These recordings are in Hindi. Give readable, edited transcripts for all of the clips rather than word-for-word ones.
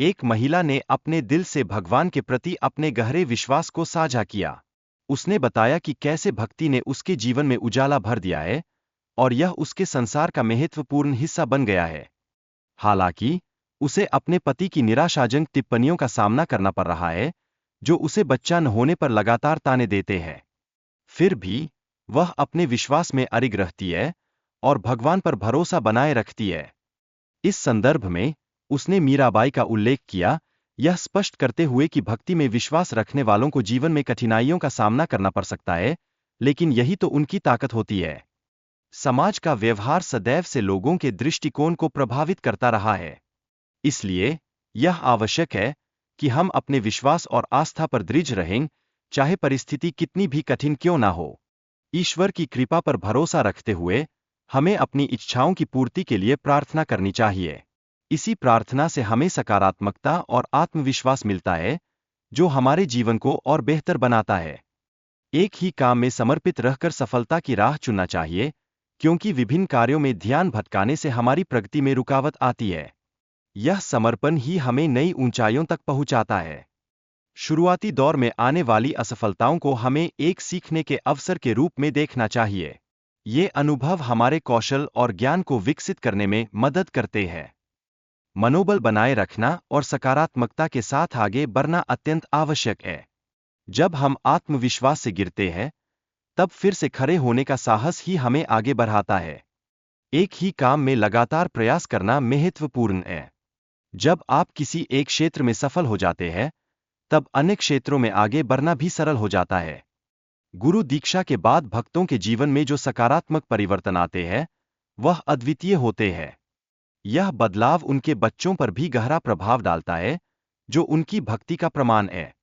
एक महिला ने अपने दिल से भगवान के प्रति अपने गहरे विश्वास को साझा किया। उसने बताया कि कैसे भक्ति ने उसके जीवन में उजाला भर दिया है और यह उसके संसार का महत्वपूर्ण हिस्सा बन गया है। हालांकि उसे अपने पति की निराशाजनक टिप्पणियों का सामना करना पड़ रहा है, जो उसे बच्चा न होने पर लगातार ताने देते हैं। फिर भी वह अपने विश्वास में अडिग रहती है और भगवान पर भरोसा बनाए रखती है। इस संदर्भ में उसने मीराबाई का उल्लेख किया, यह स्पष्ट करते हुए कि भक्ति में विश्वास रखने वालों को जीवन में कठिनाइयों का सामना करना पड़ सकता है, लेकिन यही तो उनकी ताकत होती है। समाज का व्यवहार सदैव से लोगों के दृष्टिकोण को प्रभावित करता रहा है। इसलिए यह आवश्यक है कि हम अपने विश्वास और आस्था पर दृढ़ रहें, चाहे परिस्थिति कितनी भी कठिन क्यों ना हो। ईश्वर की कृपा पर भरोसा रखते हुए हमें अपनी इच्छाओं की पूर्ति के लिए प्रार्थना करनी चाहिए। इसी प्रार्थना से हमें सकारात्मकता और आत्मविश्वास मिलता है, जो हमारे जीवन को और बेहतर बनाता है। एक ही काम में समर्पित रहकर सफलता की राह चुनना चाहिए, क्योंकि विभिन्न कार्यों में ध्यान भटकाने से हमारी प्रगति में रुकावट आती है। यह समर्पण ही हमें नई ऊंचाइयों तक पहुंचाता है। शुरुआती दौर में आने वाली असफलताओं को हमें एक सीखने के अवसर के रूप में देखना चाहिए। ये अनुभव हमारे कौशल और ज्ञान को विकसित करने में मदद करते हैं। मनोबल बनाए रखना और सकारात्मकता के साथ आगे बढ़ना अत्यंत आवश्यक है। जब हम आत्मविश्वास से गिरते हैं, तब फिर से खड़े होने का साहस ही हमें आगे बढ़ाता है। एक ही काम में लगातार प्रयास करना महत्वपूर्ण है। जब आप किसी एक क्षेत्र में सफल हो जाते हैं, तब अन्य क्षेत्रों में आगे बढ़ना भी सरल हो जाता है। गुरु दीक्षा के बाद भक्तों के जीवन में जो सकारात्मक परिवर्तन आते हैं, वह अद्वितीय होते हैं। यह बदलाव उनके बच्चों पर भी गहरा प्रभाव डालता है, जो उनकी भक्ति का प्रमाण है।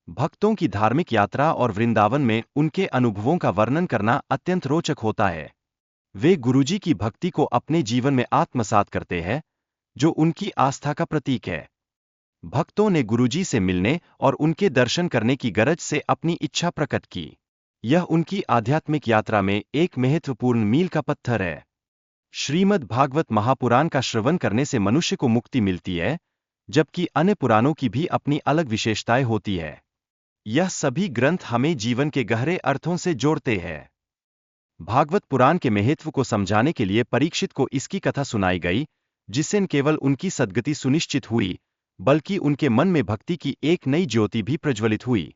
भक्तों की धार्मिक यात्रा और वृंदावन में उनके अनुभवों का वर्णन करना अत्यंत रोचक होता है। वे गुरुजी की भक्ति को अपने जीवन में आत्मसात करते हैं, जो उनकी आस्था का प्रतीक है। भक्तों ने गुरुजी से मिलने और उनके दर्शन करने की गरज से अपनी इच्छा प्रकट की। यह उनकी आध्यात्मिक यात्रा में एक महत्वपूर्ण मील का पत्थर है। श्रीमद् भागवत महापुराण का श्रवण करने से मनुष्य को मुक्ति मिलती है, जबकि अन्य पुराणों की भी अपनी अलग विशेषताएं होती है। यह सभी ग्रंथ हमें जीवन के गहरे अर्थों से जोड़ते हैं। भागवत पुराण के महत्व को समझाने के लिए परीक्षित को इसकी कथा सुनाई गई, जिससे न केवल उनकी सद्गति सुनिश्चित हुई, बल्कि उनके मन में भक्ति की एक नई ज्योति भी प्रज्वलित हुई।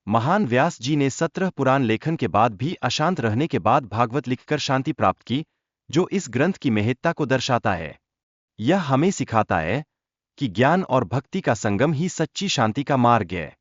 महान व्यास जी ने 17 पुराण लेखन के बाद भी अशांत रहने के बाद भागवत लिखकर शांति प्राप्त की, जो इस ग्रंथ की महत्ता को दर्शाता है। यह हमें सिखाता है कि ज्ञान और भक्ति का संगम ही सच्ची शांति का मार्ग है।